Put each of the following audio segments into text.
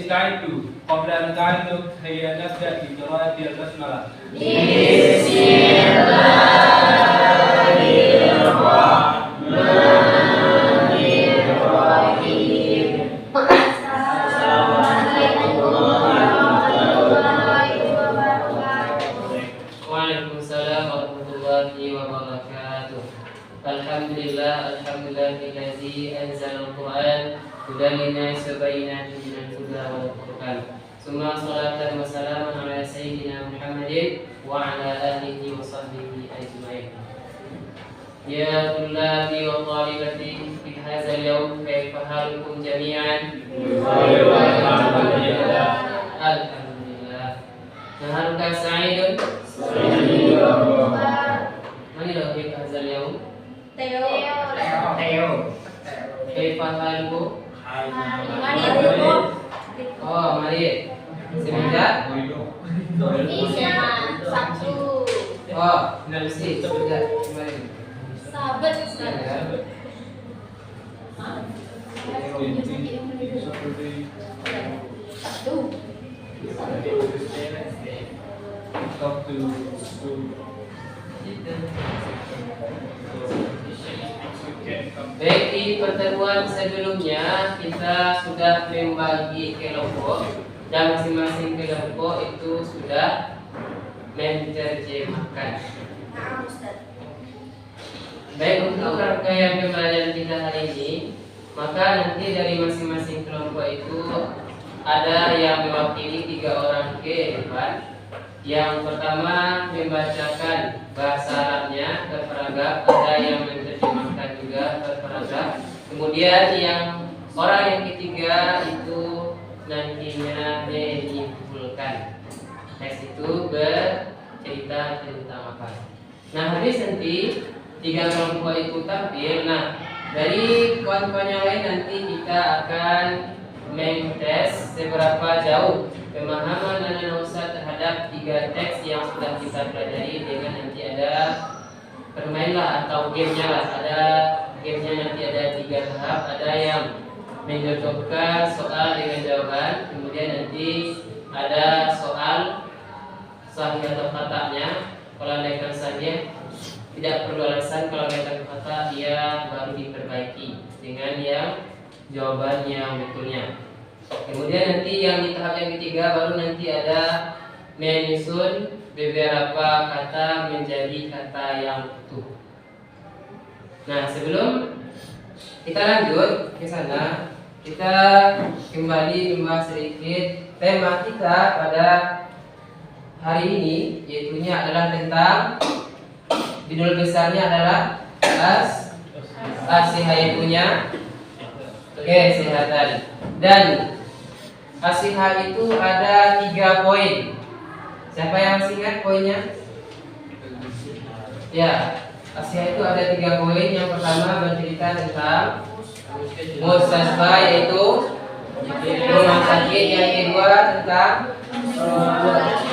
استعدوا قبل أن تعلق هيا نبدأ بقراءة البسملة. بسم الله الرحمن الرحيم. Assalamualaikum warahmatullahi wabarakatuh. Waalaikumsalam warahmatullahi wabarakatuh. Alhamdulillah, alhamdulillahillazi anzalal Qur'an hudan linnasi wa bayyinatin minal huda wal furqan. Summa salatan wa salaman ala sayyidina Muhammadin wa ala alihi wa sahbihi ajma'in. Ya tullabi wa talibati fi hadzal yawm kaifa halukum jami'an? Alhamdulillah. Naharuka sa'idun? Mani lahu fi hadzal yawm? Teo. Kaifa halukum? Oh, mari. Semenjak Sabtu. oh, mesti semenjak kemarin. Sabat. Talk to Baik, di pertemuan sebelumnya kita sudah membagi kelompok dan masing-masing kelompok itu sudah menerjemahkan. Baik, untuk rangkaian pembelajaran kita hari ini, maka nanti dari masing-masing kelompok itu ada yang mewakili 3 orang ke depan. Yang pertama membacakan bahasa Arabnya berparagraf, ada yang menerjemahkan juga berparagraf. Kemudian orang yang ketiga itu nantinya menyimpulkan. Teks itu bercerita tentang apa. Nah, habis nanti 3 kelompok itu tampil. Nah, dari kawan-kawan yang lain nanti kita akan mengtes seberapa jauh pemahaman anak Ustaz terhadap 3 teks yang sudah kita pelajari, dengan nanti ada permainan atau gamenya lah. Ada gamenya nanti ada 3 tahap. Ada yang menjawabkan soal dengan jawaban, kemudian nanti ada soal sahih atau khatanya. Kalau andaikan saja tidak perlu alasan, kalau andaikan kata dia baru diperbaiki dengan yang jawaban yang betulnya. Kemudian nanti yang di tahap yang ketiga baru nanti ada menyusun beberapa kata menjadi kata yang utuh. Nah, sebelum kita lanjut ke sana, kita kembali membahas sedikit tema kita pada hari ini, yaitunya adalah tentang, judul besarnya adalah as-sihah kesehatan. Dan as-sihah itu ada 3 poin. Siapa yang masih ingat poinnya? Ya, as-sihah itu ada 3 poin. Yang pertama bercerita tentang mustasfa, yaitu rumah sakit. Yang kedua tentang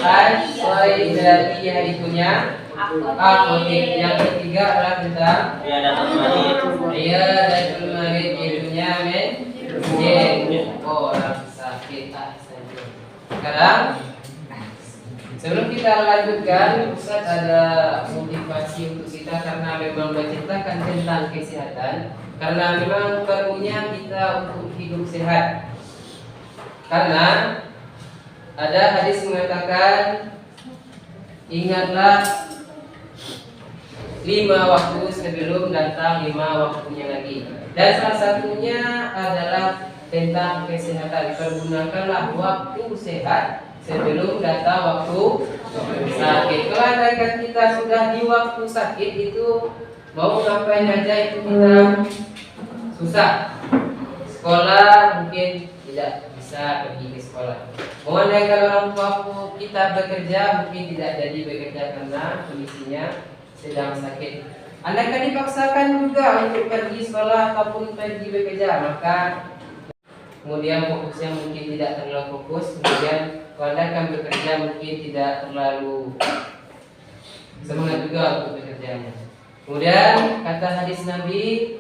al-saidatiyah, itunya apotek. Yang ketiga adalah tentang iyadatul marid, itunya orang sakit. Sekarang sebelum kita lanjutkan, Ustaz ada motivasi untuk kita, karena memang menceritakan tentang kesehatan, karena memang perlunya kita untuk hidup sehat. Karena ada hadis mengatakan, ingatlah 5 waktu sebelum datang 5 waktunya lagi. Dan salah satunya adalah tentang kesehatan. Pergunakanlah waktu sehat sebelum datang waktu sakit. Kalau andaikan kita sudah di waktu sakit, itu mau ngapain aja itu kita susah. Sekolah mungkin tidak bisa pergi ke sekolah. Mau andaikan orang tua kita bekerja, mungkin tidak jadi bekerja karena kondisinya sedang sakit. Andaikan dipaksakan juga untuk pergi sekolah ataupun pergi bekerja, maka kemudian fokusnya mungkin tidak terlalu fokus. Kemudian andaikan bekerja mungkin tidak terlalu semangat juga untuk bekerjanya. Kemudian kata hadis Nabi,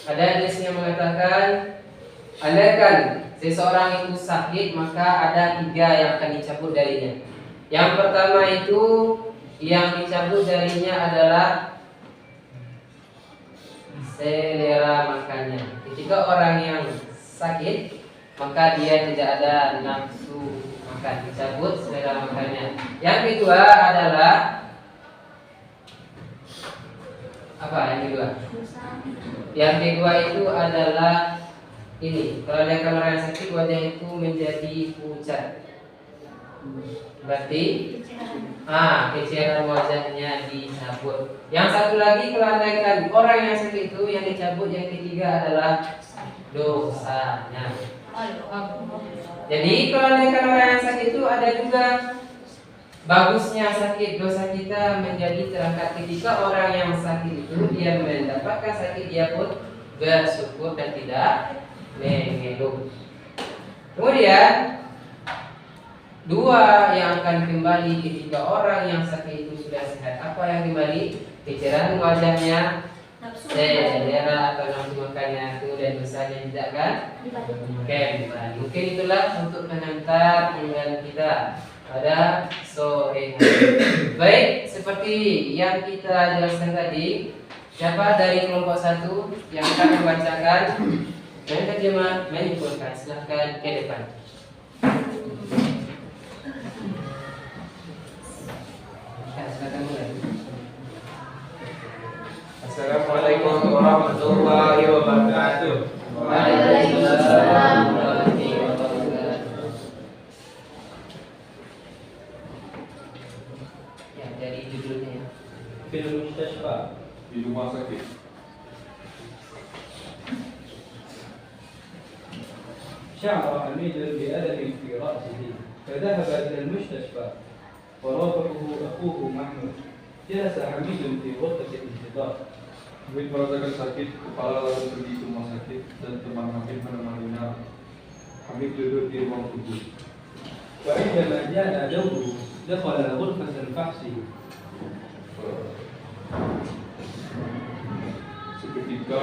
ada hadis yang mengatakan andaikan seseorang itu sakit, maka ada 3 yang akan dicabut darinya. Yang pertama itu yang dicabut darinya adalah selera makannya. Ketika orang yang sakit, maka dia tidak ada nafsu makan, dicabut selera makannya. Yang kedua adalah apa? Yang kedua? Yang kedua itu adalah ini. Kalau ada orang yang sakit, wajah itu menjadi pucat. Berarti kecerahan wajahnya dicabut. Yang satu lagi, kalau andaikan orang yang sakit itu yang dicabut, yang ketiga adalah dosanya. Jadi kalau andaikan orang yang sakit itu ada juga bagusnya sakit, dosa kita menjadi terangkat. Ketika orang yang sakit itu dia mendapatkan sakit, dia pun bersyukur dan tidak mengeluh. Kemudian 2 yang akan kembali ketika orang yang sakit itu sudah sehat. Apa yang kembali? Kecerahan wajahnya, selera atau nafsu makannya, kemudian dosanya tidak akan kembali. Mungkin itulah untuk pengantar unggahan kita pada sore hari. Baik, seperti yang kita jelaskan tadi, siapa dari kelompok 1 yang akan membacakan dan terjemah menyimpulkan? Silahkan ke depan. Silakan mulai. Assalamualaikum warahmatullahi wabarakatuh. Waalaikumsalam warahmatullahi wabarakatuh. Ya, dari judulnya. Fil Mustashfa. Di rumah sakit. شعر حميد بألم في رأسه فذهب إلى المستشفى ورافقه أخوه محمود. جلس حميد في غرفة الانتظار. Hamid merasakan sakit kepala lalu pergi ke rumah sakit dan teman Hamid menemaninya. Hamid duduk di ruang tunggu. وعندما جاء دوره دخل غرفة الفحص. Seketika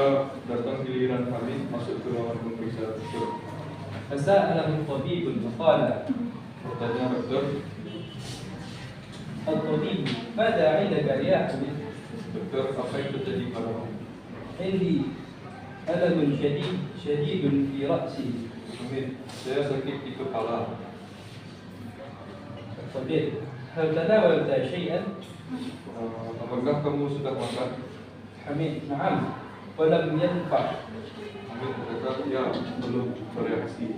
datang giliran Hamid masuk ke ruangan pemeriksaan dokter. فسأله الطبيب وقال: Bertanya dokter, الطبيب ماذا عندك يا حميد؟ dokter apa yang terjadi padamu? عندي ألم شديد في رأسي. Hamid, saya sakit di kepala. الطبيب: هل تناولت شيئا؟ Apakah kamu sudah makan? حميد: نعم ولم ينفع. Hamid berkata, ya, belum bereaksi.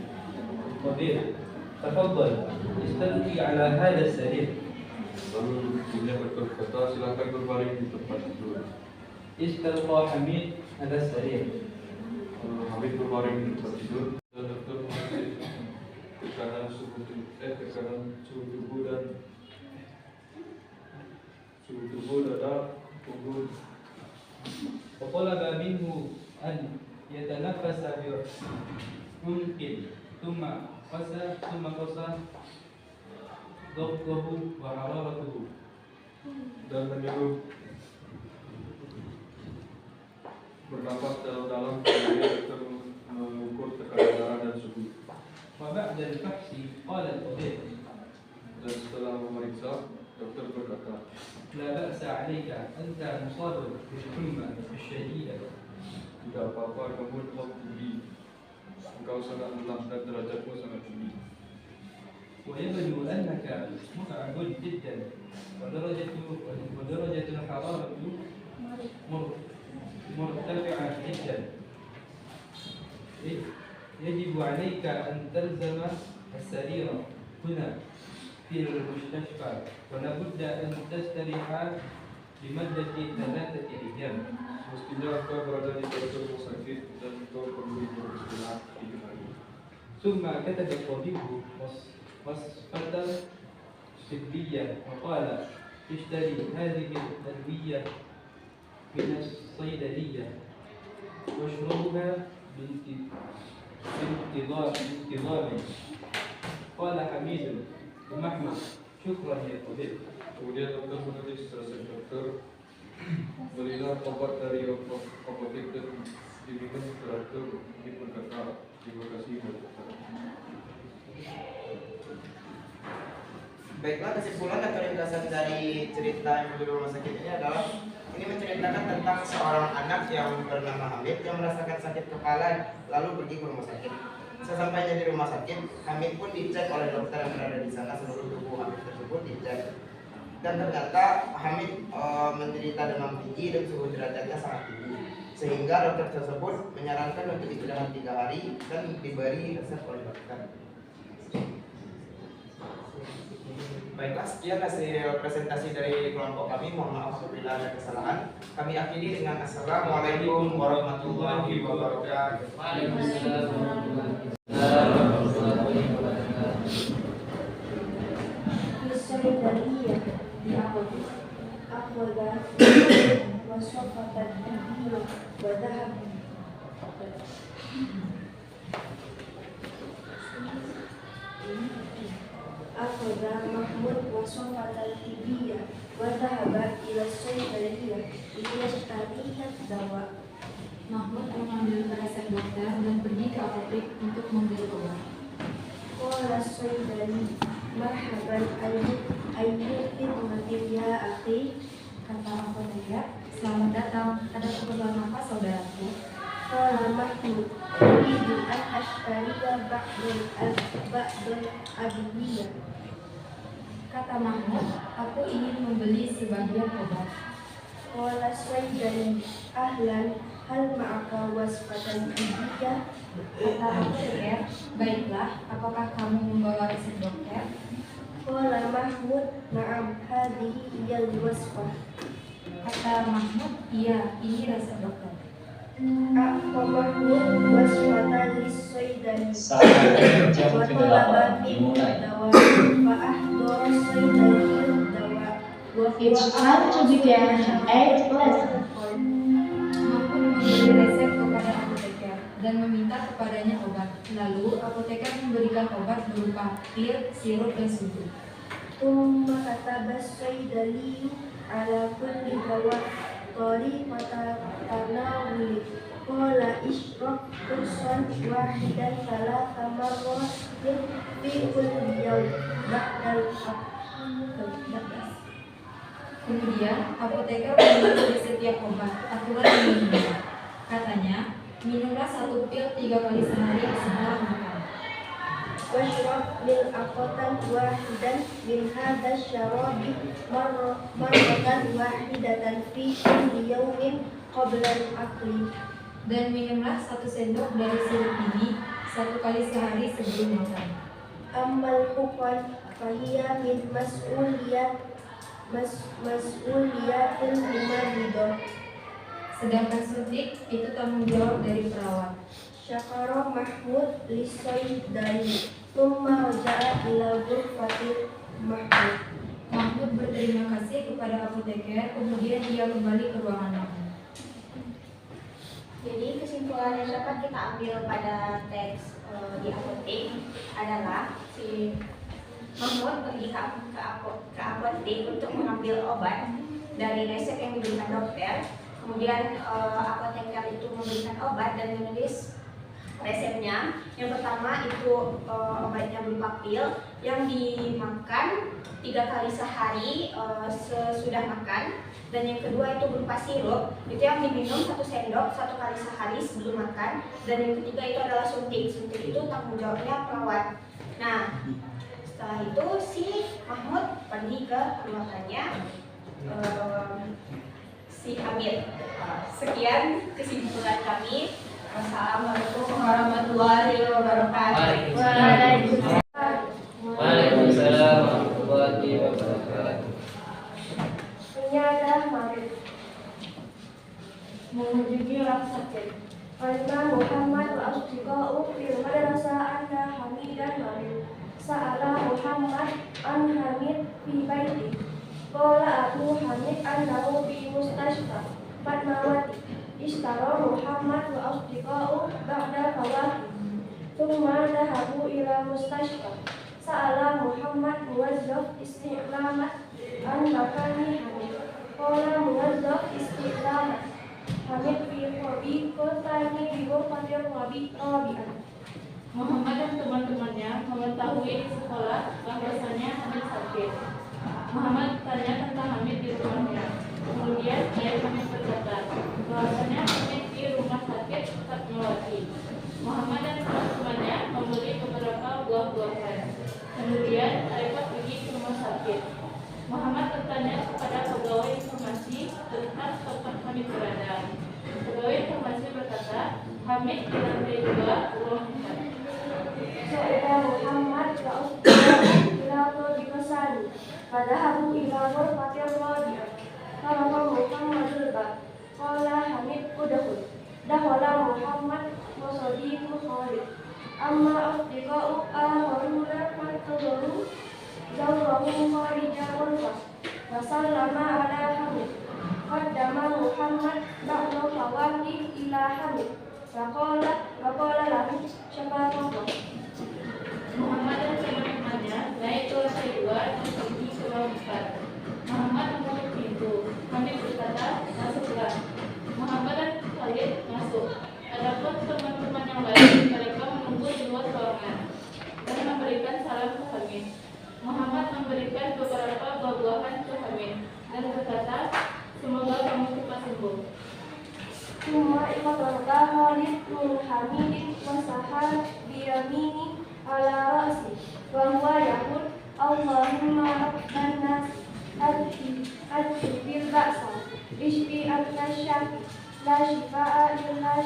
الطبيب: تفضل استلقي على هذا السرير. Lalu dia berkata, silakan berbaring di tempat tidur. استلقى حميد على السرير. Hamid berbaring di tempat tidur dan dokter mengecek tekanan suhu tubuh dan dada, punggung. وطلب منه أن يتنفس بعمق ثم قسى ضغطه وحرارته. Dan menyuruh bernapas dalam-dalam kemudian dokter mengukur tekanan darah dan suhu. وبعد الفحص قال الطبيب: Dan setelah memeriksa, dokter berkata, لا بأس عليك أنت مصاب بالحمى الشديدة. tidak apa-apa, kamu demam tinggi, engkau sangat lelah dan derajatmu sangat tinggi. ويبدو أنك متعب جدا ودرجة الحرارة مرتفعة جدا. يجب عليك أن تلزم السرير هنا في المستشفى ولابد أن تستريح لمدة 3 أيام. Mestinya engkau berada di suatu rumah sakit dan engkau perlu beristirahat 3 hari. ثم كتب الطبيب وصفة طبية وقال: اشتري هذه الأدوية من الصيدلية واشربها بانتظام. قال حميد ومحمود: شكرا يا طبيب. Kemudian dokter menulis resep dokter, belilah obat dari apotek dan diminum teratur. Ini berkata, Terima kasih dokter. Baiklah, kesimpulan atau ringkasan dari cerita yang di rumah sakit ini adalah ini menceritakan tentang seorang anak yang bernama Hamid yang merasakan sakit kepala lalu pergi ke rumah sakit. Sesampainya di rumah sakit, Hamid pun dicek oleh dokter yang berada di sana. Seluruh tubuh Hamid tersebut dicek dan ternyata Hamid menderita demam tinggi dan suhu derajatnya sangat tinggi, sehingga dokter tersebut menyarankan untuk istirahat 3 hari dan diberi resep oleh dokter. Baiklah, sekian hasil presentasi dari kelompok kami. Mohon maaf apabila ada kesalahan. Kami akhiri dengan Assalamualaikum warahmatullahi wabarakatuh. Waalaikumsalam warahmatullahi wabarakatuh. Solidariyah diakhudi akhwada wasofatan biru wadahab akhwada Mahmud wasofatan tibiyah wadahabat ila solidariyah liyastariyat dawa. Mahmud mengambil resep dokter dan pergi ke apotek untuk membeli obat. Qala Sayyidani marhaban ayyukin ya akhi, Kata apoteker, selamat datang. Ada keperluan apa saudaraku? qala Mahmud uridu an ashtariya ba'dal adwiyah. Kata Mahmud, aku ingin membeli sebagian obat. Qala Sayyidani ahlan hal ma'aka wasfatan adwiyah. Kata apoteker, baiklah, apakah kamu membawa resep dokter? Qala Mahmud na'am hadhihi hiyal wasfah. Kata Mahmud, iya, ini resep dokter. Aqwa Mahmud wasfatan lis-Sayyidani wa talaba minhu dawa fa ahdara Sayyidani dawa wa It's time to begin 8th lesson. Mahmud memberi resep kepada apoteker dan meminta kepadanya obat. Lalu apoteker memberikan obat berupa pil, sirup, dan susu. Thumma kataba Sayyidani ala kulli dawa tariqata tanawuli. Qala ishrab kursan wahidan thalatha marratin fi kulli yawm ba'dal Kemudian apoteker menulis setiap obat aturan minumnya. Katanya, minumlah 1 pil 3 kali sehari setelah makan. washrab bil aqatan wahidan min hadha syarabi marratan wahidatan fi kulli yawmin qabla al-akli. Dan minumlah 1 sendok dari sirup ini 1 kali sehari sebelum makan. Ammal hukman fahiya min mas'uliyatil mumaridhah. Sedangkan suntik itu tanggung jawab dari perawat. Syakara Mahmud lisaidani thumma raja'a ila ghurfatil Mahmud. Mahmud berterima kasih kepada apoteker, kemudian dia kembali ke ruangan Mahmud. Jadi kesimpulan yang dapat kita ambil pada teks di apotek adalah si Mahmud pergi ke apotek untuk mengambil obat dari resep yang diberikan dokter. Kemudian apoteker itu memberikan obat dan menulis resepnya. Yang pertama itu obatnya berupa pil yang dimakan 3 kali sehari sesudah makan. Dan yang kedua itu berupa sirup, itu yang diminum 1 sendok 1 kali sehari sebelum makan. Dan yang ketiga itu adalah suntik. Suntik itu tanggung jawabnya perawat. Nah, setelah itu si Mahmud pergi ke ruangannya si Hamid. Sekian kesimpulan kami. Wassalamualaikum warahmatullahi wabarakatuh. Waalaikumsalam warahmatullahi wabarakatuh. Ini adalah Maghrib mengunjungi orang sakit. Karena Muhammad wa asdiqa'u fil madrasah anna Hamidan Maghrib. Sa'ala Muhammad an Hamid fi baiti. Qala Abu Hamid annahu fi mustashfa Fatmawati. Ishtara Muhammad wa asdiqa'u ba'da fawati. Thumma dhahabu ila mustashfa. Sa'ala Muhammad muwazzaf isti'lamat an makani Hamid. Qala muwazzaf isti'lamat Hamid fi hobi kotani bi ghurfatil rabi'an. Muhammad dan teman-temannya mengetahui di sekolah bahwasanya Hamid sakit. Muhammad tanya tentang Hamid di rumahnya. Kemudian ayah Hamid berkata bahwasanya Hamid di rumah sakit Fatmawati. Muhammad dan teman-temannya membeli beberapa buah-buahan. Kemudian mereka pergi ke rumah sakit. Muhammad bertanya kepada pegawai informasi tentang tempat Hamid berada. Pegawai informasi berkata, Hamid di lantai 2 ruang 4. Su'ila Muhammad ila dikasani fadahabu ila ghurfatir radiah farafa Muhammadul bab qala Hamid udkhul dakhala Muhammad wa sadiqu Khalid amma asdiqa'u akharuna fantadharu zawrahu kharijal ghurfah wa sallama ala Hamid qaddama Muhammad ba'da fawati ila Hamid wa qala lahu syafaqah. Muhammad dan teman-temannya naik ke lantai 2 dan pergi ke ruang 4. Muhammad mengetuk pintu. Hamid berkata, masuklah. Muhammad dan Khalid masuk. Adapun teman-teman yang lain, mereka menunggu di luar ruangan dan memberikan salam ke Hamid. Muhammad memberikan beberapa buah-buahan ke Hamid dan berkata, semoga kamu cepat sembuh. Summa iqtarqa Khalid min Hamidin wa sahal biyamini ala ra'si wa huwa yaqul Allahumma rabban nas adhi bil ba'sa ishfi anta syafi la shifaa'a illa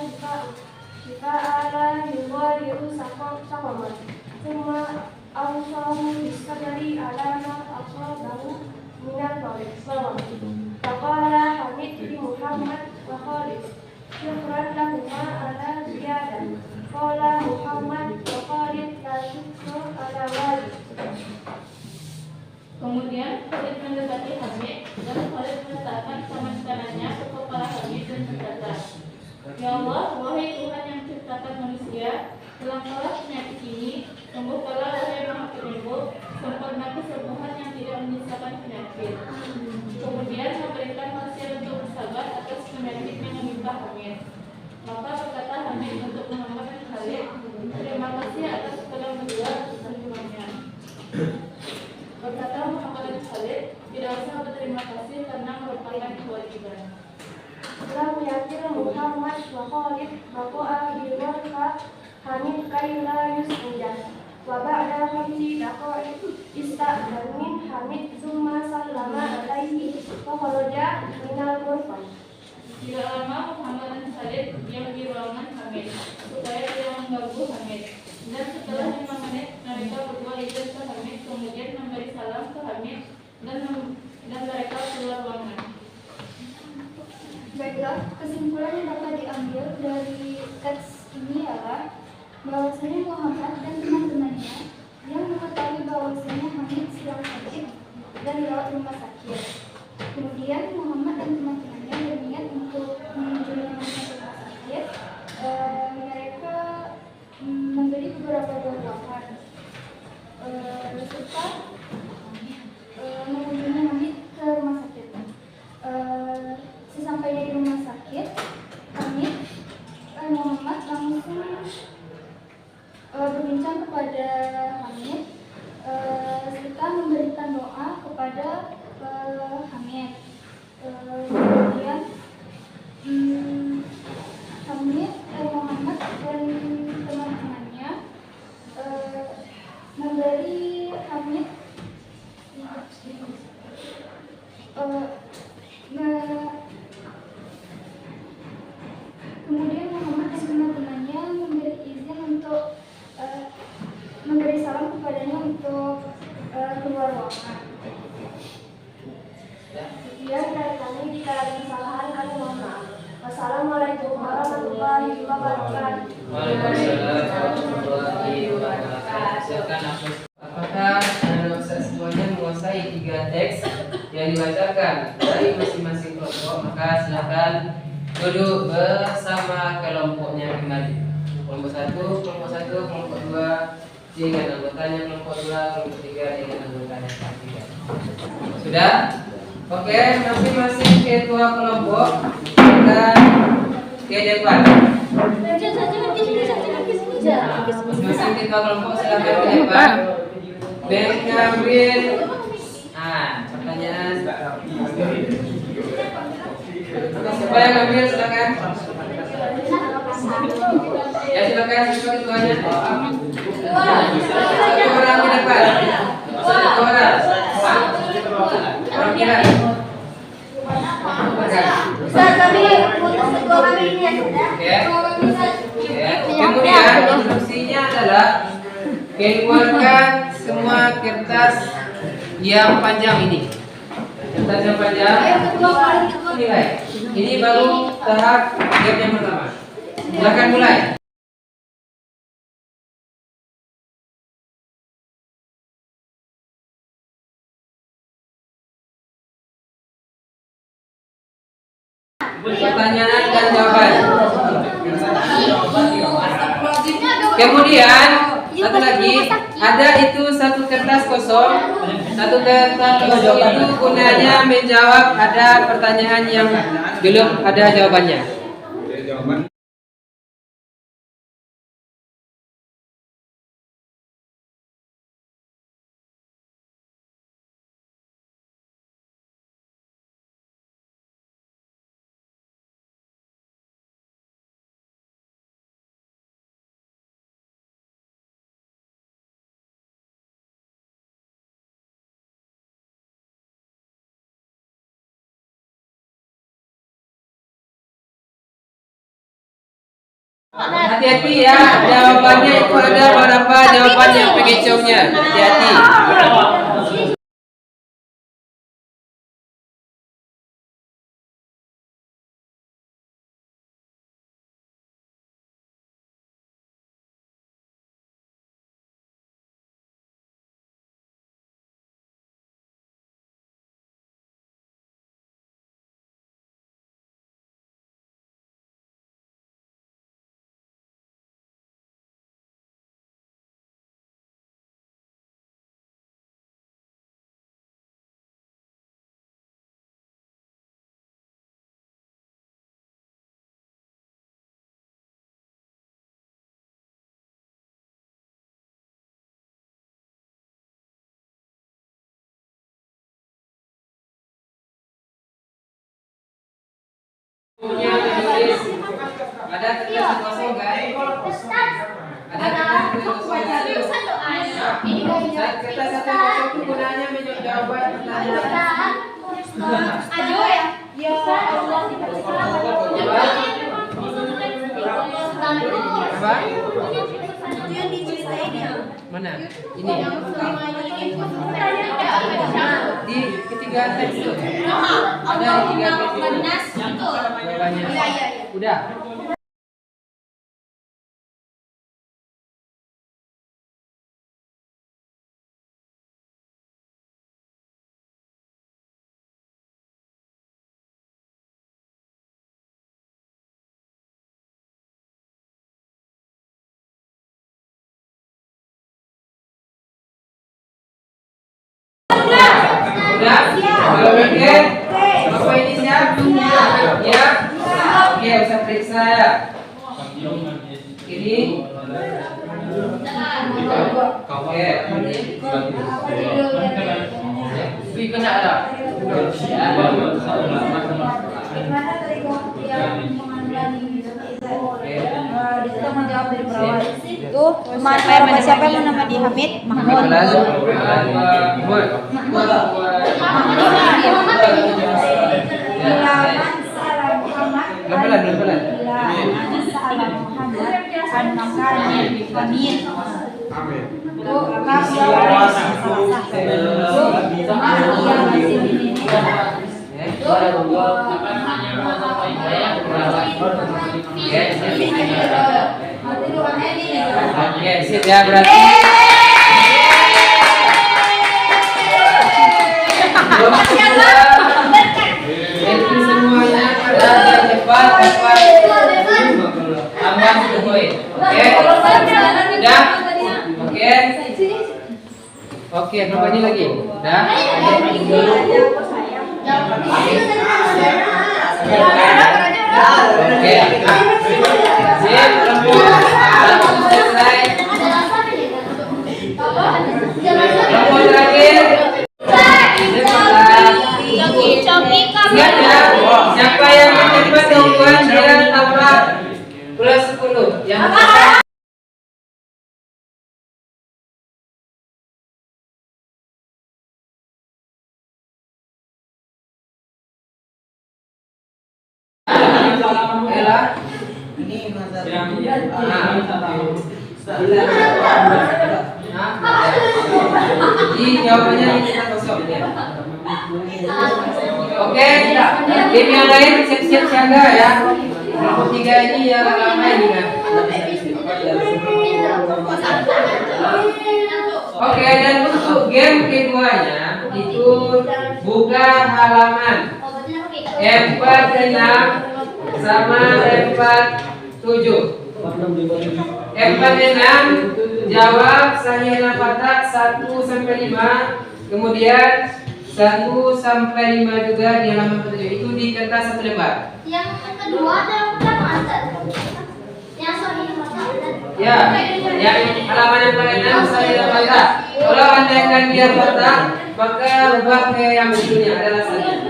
shifaa'a la yughadiru saqaman thumma awsahu bis-sabri ala ma asabahu minal bawah faqala Hamid bi Muhammad wa Khalid syukran lahuma ala ziyadah qala Muhammad wa Khalid la syukra ala wali. Kemudian Khalid mendekati Hamid dan Khalid meletakkan tangan kanannya ke kepala Hamid dan berkata, Ya Allah, wahai Tuhan yang ciptakan manusia, hilangkanlah penyakit ini, sembuhkanlah wahai Maha Penyembuh, sempurna kesembuhan yang tidak menyisakan penyakit. Kemudian memberikan wasiat untuk bersabar atas penyakit yang menimpa Hamid. Maka berkata Hamid untuk Muhammad dan Khalid, terima kasih atas kalian berdua senyumannya. Berkata Muhammad dan Khalid, tidak usah berterima kasih karena merupakan kewajiban. Lam yakil Muhammad wa Khalid baqa'a bi warqa Hamid kay la yusnida wa ba'da khamsi daqa'iq ista'dhan min Hamid summa sallama alaihi wa kharaja minal ghurfah. Tidak lama Muhammad dan Khalid diam di ruangan Hamid supaya tidak mengganggu Hamid. Dan setelah 5 menit mereka berdua izin ke Hamid, kemudian memberi salam ke Hamid dan mereka keluar ruangan. Baiklah, kesimpulan yang dapat diambil dari teks ini adalah bahwasanya Muhammad dan teman-temannya yang mengetahui bahwasanya Hamid sedang sakit dan dirawat di rumah sakit. Kemudian Muhammad dan teman-temannya berniat untuk menuju rumah sakit. Mereka membeli beberapa buah-buahan serta mengunjungi Hamid ke rumah sakit. Sesampainya di rumah sakit, Muhammad langsung berbincang kepada Hamid serta memberikan doa kepada Hamid. Kemudian Muhammad dan teman-temannya memberi Hamid kemudian Muhammad dan teman-temannya memberi izin untuk memberi salam kepadanya untuk keluar ruangan. Sekian dari kami, jika ada kesalahan kami mohon maaf. Wassalamualaikum warahmatullahi wabarakatuh. Waalaikumsalam warahmatullahi wabarakatuh. Apakah anak semuanya menguasai 3 teks yang dibacakan dari masing-masing kelompok? Maka silakan duduk bersama kelompoknya kembali. Kelompok 1, kelompok 2 dengan anggotanya, kelompok 2, kelompok 3 dengan anggotanya. Sudah? Oke, masing-masing ketua kelompok akan ke depan. Masing ketua kelompok silakan menjawab. Benjamin. Pertanyaan. Siapa yang ambil silakan. Ya silakan siswa ketuanya. Satu orang di depan. Satu orang. Orang kira. Ustaz, kami putus ketua kami ini ya. Kemudian instruksinya adalah keluarkan semua kertas yang panjang ini. Kertas yang panjang. Nilai. Ini baru tahap game yang pertama. Silakan mulai. Pertanyaan dan jawaban. Kemudian satu lagi, ada itu satu kertas kosong. Satu kertas kosong itu gunanya menjawab ada pertanyaan yang belum ada jawabannya. Hati-hati ya, jawabannya itu ada beberapa jawaban yang pengecohnya. Hati-hati. Punya menulis ada kertas kosong kan? Ada kertas kosong. Kertas satu kosong itu gunanya menjawab jawaban pertanyaan. Ajo ya. Ya Allah. Apa? Yang diceritain ya. Mana? Ini. Di ketiga teks itu. Ada di tiga teks itu. Jawabannya. Udah. Udah? Kalau mikir, Bapak ini siap? Ya? Oke, usah periksa ya. Ini. Oke. Ini kena ada. Tuh, siapa yang nama di Hamid? Mahmud. Oke, sip ya berarti. Itu semuanya ada yang cepat. Tambah 1 poin. Oke. Udah? Oke. Oke, berapa lagi? Udah? Oke. Sip, selesai. Ini mazhab. Jadi jawabannya kita kosong ya. Oke, tim yang lain siap-siap siaga ya. Kelompok 3 ini yang lama ini kan. Oke, dan untuk game keduanya itu buka halaman M46 sama M47. M46 jawab sahih patah 1 sampai 5, kemudian 1 sampai 5 juga di halaman 47 itu di kertas 1 lembar. Yang kedua ada berapa Ustaz? Yang sahih patah. Ya, yang halaman yang paling 6 sahih patah. Kalau andaikan dia patah, maka rubah ke yang berikutnya adalah sahih.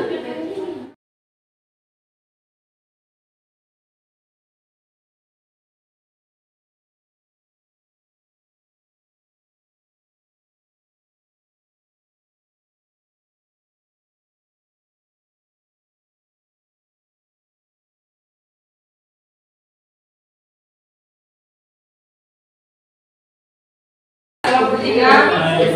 Kelompok 3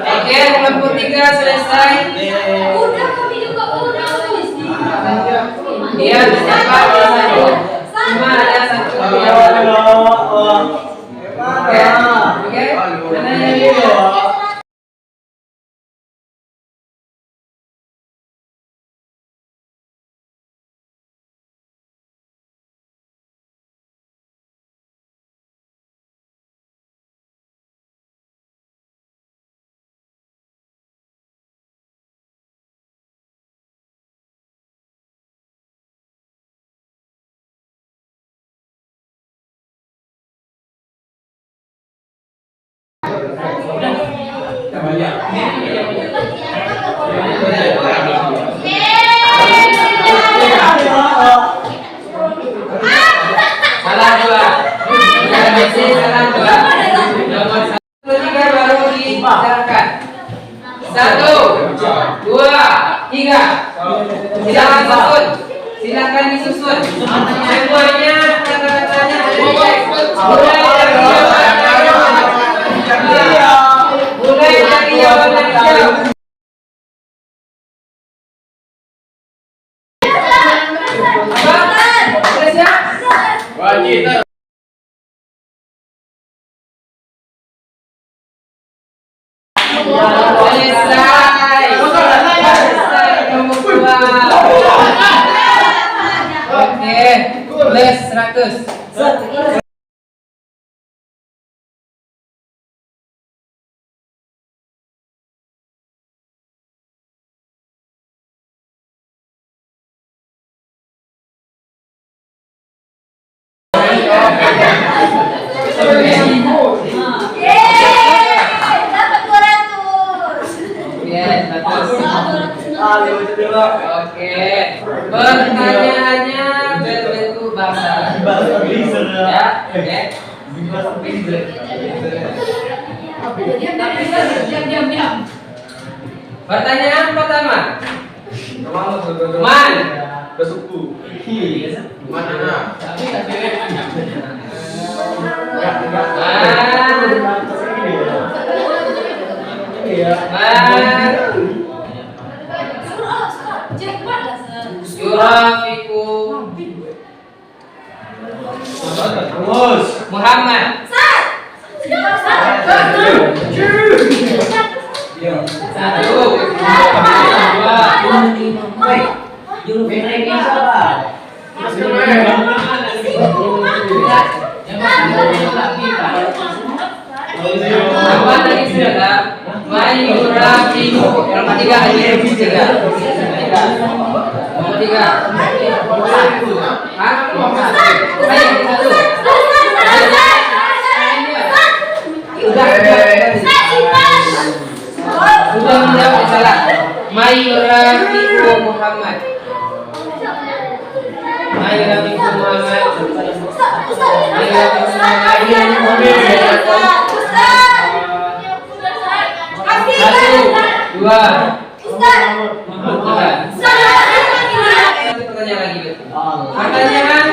Oke, kelompok 3 selesai. Udah kami juga udah. Dia dapat 1. Cuma ada 1. Oke. Mana yang salah 2. Yang masih salah 2. Nomor 1, 3 baru dibicarakan. 1, 2, 3. Silakan susun. Silakan disusun. Semuanya kata-katanya mulai dari jawaban jauh. Selesai nomor 2. Oke, plus 100. Dapat 200. Yes, bagus. Oke, pertanyaannya berbentuk bahasa. Ya, oke. Pertanyaan pertama. Man. Yurafiku Muhammad. Satu, apa tadi sudah? Mayurafiku. Yang ketiga ini tiga. Nomor 3. Hah? Ayo, 1. Rafiqu Muhammad. Ai Rafiqu Muhammad. Ai Rafiqu Muhammad. Satu, dua. Pertanyaan lagi. Pertanyaan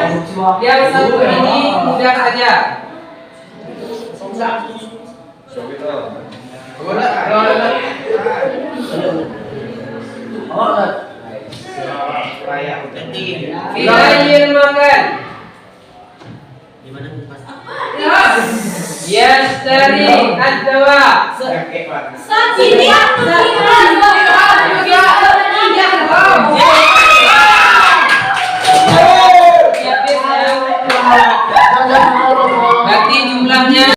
yang satu ini mudah saja. Fi'il makan. Yastari ad-dawa. Ini Berarti jumlahnya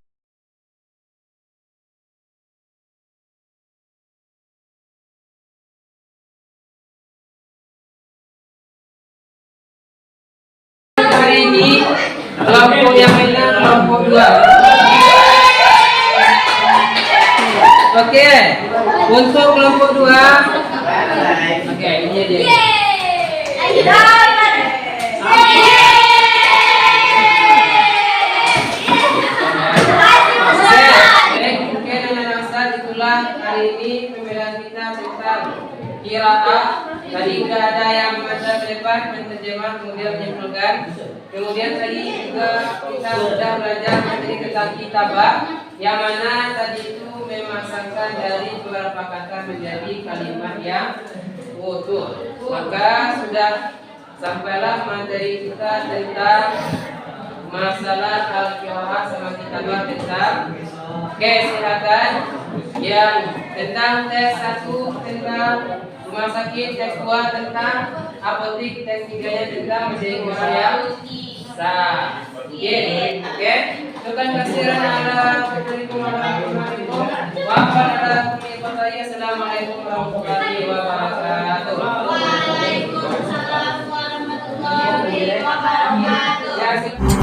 hari ini kelompok yang menang kelompok 2. Oke, untuk kelompok 2. Oke, ini aja. Hari ini pembelajaran kita tentang qiraah. Tadi sudah ada yang membaca ke depan, menerjemah, kemudian menyimpulkan. Kemudian tadi juga kita sudah belajar materi tentang kitabah, yang mana tadi itu memasangkan dari beberapa kata menjadi kalimat yang utuh. Maka sudah sampailah materi kita tentang masalah al-qiraah sama kitabah tentang kesehatan, yang tentang tes 1 tentang rumah sakit, tes 2 tentang apotik, tes 3-nya tentang menjadi orang yang sakit. Oke, terima kasih Assalamualaikum warahmatullahi wabarakatuh. Waalaikumsalam warahmatullahi wabarakatuh.